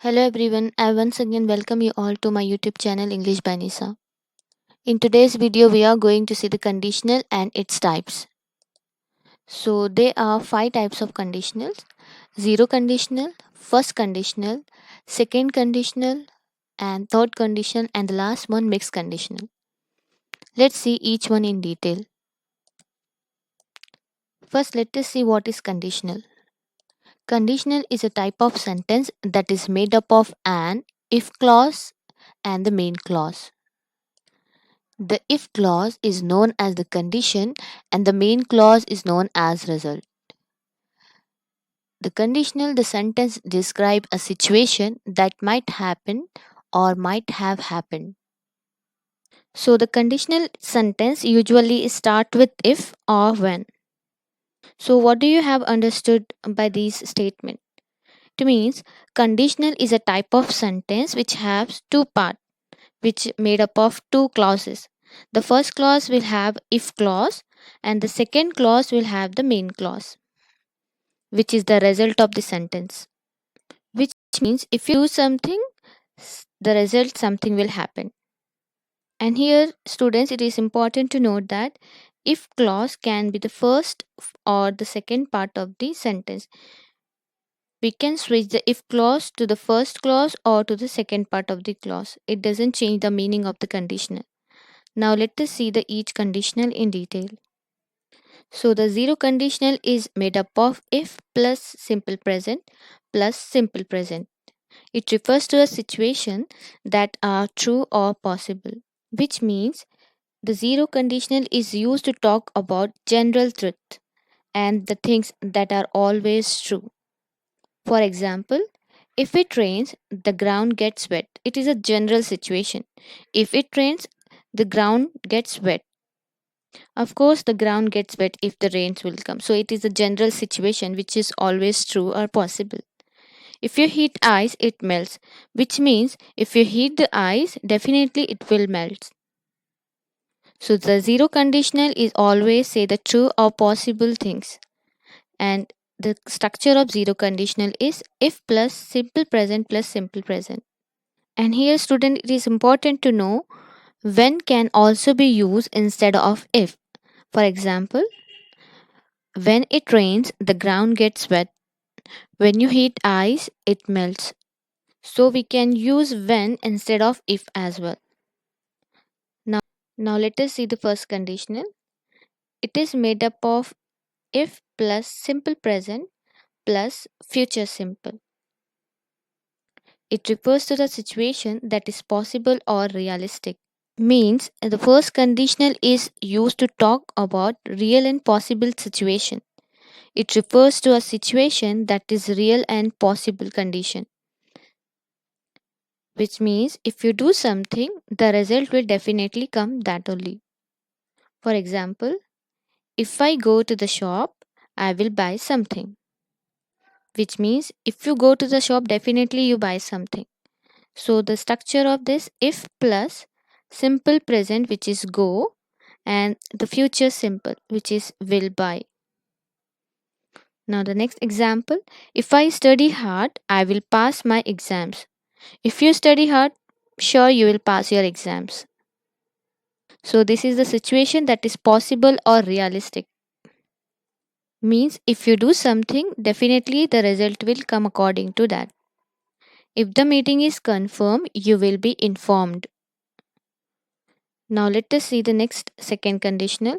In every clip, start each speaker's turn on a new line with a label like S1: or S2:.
S1: Hello everyone, I once again welcome you all to my YouTube channel English by Nisa. In today's video, we are going to see the conditional and its types. So, there are five types of conditionals: zero conditional, first conditional, second conditional, and third conditional, and the last one mixed conditional. Let's see each one in detail. First, let us see what is conditional. Conditional is a type of sentence that is made up of an if clause and the main clause. The if clause is known as the condition and the main clause is known as result. The sentence describe a situation that might happen or might have happened. So the conditional sentence usually start with if or when. So what do you have understood by these statement? It means conditional is a type of sentence which has two parts, which made up of two clauses. The first clause will have if clause and the second clause will have the main clause, which is the result of the sentence. Which means if you do something, the result something will happen. And here, students, it is important to note that if clause can be the first or the second part of the sentence. We can switch the if clause to the first clause or to the second part of the clause. It doesn't change the meaning of the conditional. Now let us see the each conditional in detail. So the zero conditional is made up of if plus simple present plus simple present. It refers to a situation that are true or possible, which means the zero conditional is used to talk about general truth and the things that are always true. For example, if it rains, the ground gets wet. It is a general situation. If it rains, the ground gets wet. Of course, the ground gets wet if the rains will come. So it is a general situation which is always true or possible. If you heat ice, it melts, which means if you heat the ice, definitely it will melt. So the zero conditional is always say the true or possible things. And the structure of zero conditional is if plus simple present plus simple present. And here, student, it is important to know when can also be used instead of if. For example, when it rains, the ground gets wet. When you heat ice, it melts. So we can use when instead of if as well. Now let us see the first conditional. It is made up of if plus simple present plus future simple. It refers to the situation that is possible or realistic. Means the first conditional is used to talk about real and possible situation. It refers to a situation that is real and possible condition, which means if you do something, the result will definitely come that only. For example, if I go to the shop, I will buy something, which means if you go to the shop, definitely you buy something. So the structure of this if plus simple present, which is go, and the future simple, which is will buy. Now, the next example, if I study hard, I will pass my exams. If you study hard, sure you will pass your exams. So, this is the situation that is possible or realistic. Means if you do something, definitely the result will come according to that. If the meeting is confirmed, you will be informed. Now, let us see the next second conditional.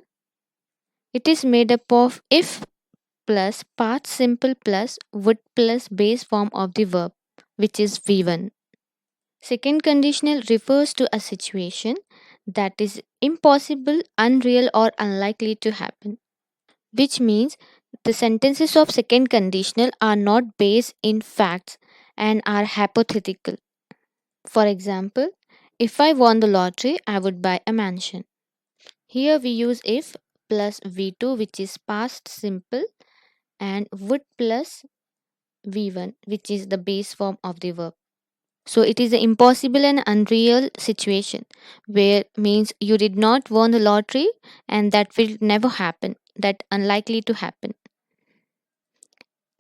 S1: It is made up of if plus past simple plus would plus base form of the verb, which is V1. Second conditional refers to a situation that is impossible, unreal, or unlikely to happen, which means the sentences of second conditional are not based in facts and are hypothetical. For example, if I won the lottery, I would buy a mansion. Here we use if plus V2, which is past simple, and would plus V1, which is the base form of the verb. So it is an impossible and unreal situation where means you did not won the lottery and that will never happen. That unlikely to happen.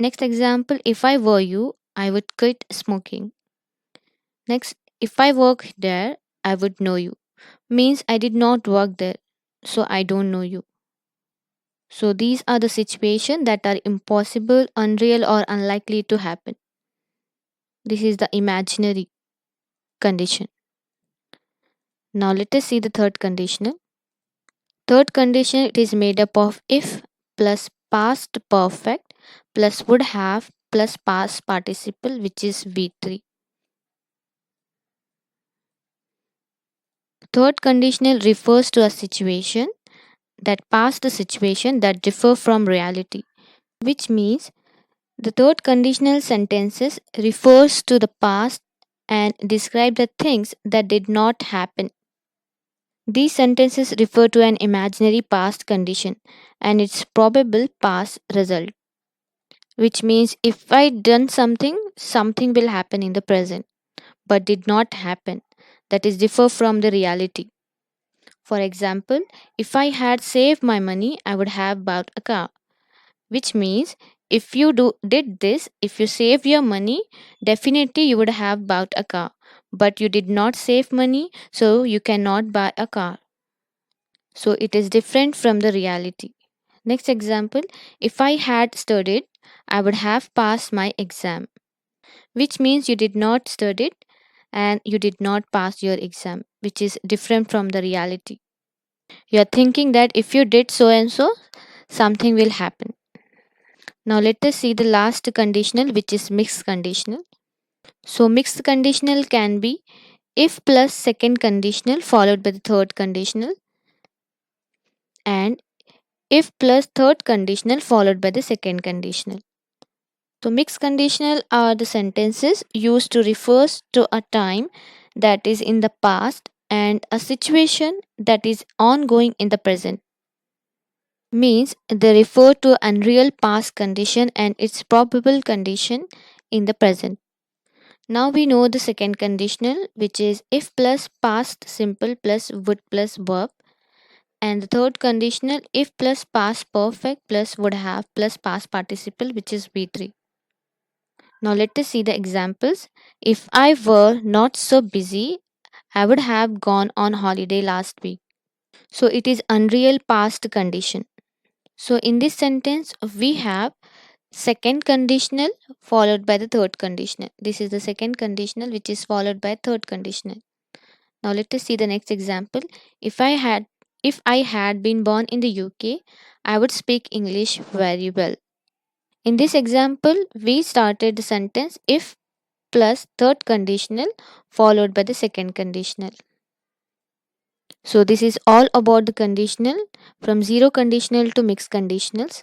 S1: Next example, if I were you, I would quit smoking. Next, if I work there, I would know you. Means I did not work there, so I don't know you. So these are the situations that are impossible, unreal, or unlikely to happen. This is the imaginary condition. Now let us see the third conditional. Third condition, it is made up of if plus past perfect plus would have plus past participle, which is V3. Third conditional refers to a situation that past the situation that differ from reality, which means the third conditional sentences refers to the past and describe the things that did not happen. These sentences refer to an imaginary past condition and its probable past result, which means if I done something, something will happen in the present, but did not happen. That is differ from the reality. For example, if I had saved my money, I would have bought a car, which means if you did this, if you save your money, definitely you would have bought a car, but you did not save money, so you cannot buy a car. So it is different from the reality. Next example, if I had studied, I would have passed my exam, which means you did not study and you did not pass your exam, which is different from the reality. You are thinking that if you did so and so, something will happen. Now let us see the last conditional, which is mixed conditional. So mixed conditional can be if plus second conditional followed by the third conditional, and if plus third conditional followed by the second conditional. So mixed conditional are the sentences used to refer to a time that is in the past and a situation that is ongoing in the present. Means they refer to unreal past condition and its probable condition in the present. Now we know the second conditional, which is if plus past simple plus would plus verb, and the third conditional if plus past perfect plus would have plus past participle, which is V3. Now let us see the examples. If I were not so busy, I would have gone on holiday last week. So it is unreal past condition. So in this sentence we have second conditional followed by the third conditional. This is the second conditional which is followed by third conditional. Now let us see the next example. If I had been born in the UK, I would speak English very well. In this example, we started the sentence if plus third conditional followed by the second conditional. So this is all about the conditional from zero conditional to mixed conditionals.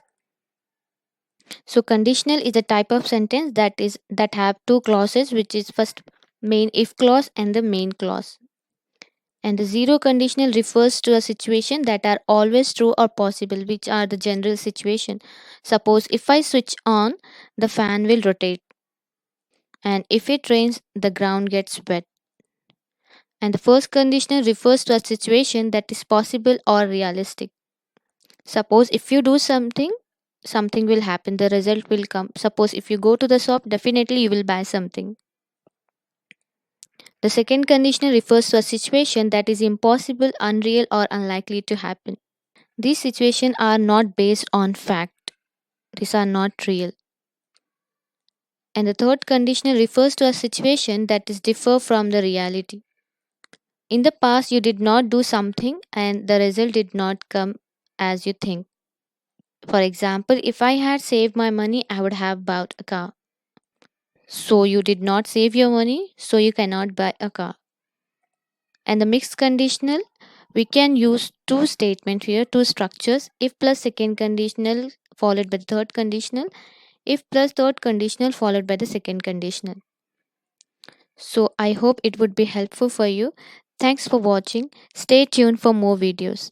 S1: So conditional is a type of sentence that have two clauses, which is first main if clause and the main clause. And the zero conditional refers to a situation that are always true or possible, which are the general situation. Suppose if I switch on, the fan will rotate, and if it rains, the ground gets wet. And the first conditional refers to a situation that is possible or realistic. Suppose if you do something, something will happen, the result will come. Suppose if you go to the shop, definitely you will buy something. The second conditional refers to a situation that is impossible, unreal, or unlikely to happen. These situations are not based on fact, these are not real. And the third conditional refers to a situation that is differ from the reality. In the past, you did not do something and the result did not come as you think. For example, if I had saved my money, I would have bought a car. So you did not save your money, so you cannot buy a car. And the mixed conditional, we can use two statements here, two structures, if plus second conditional followed by the third conditional, if plus third conditional followed by the second conditional. So I hope it would be helpful for you. Thanks for watching. Stay tuned for more videos.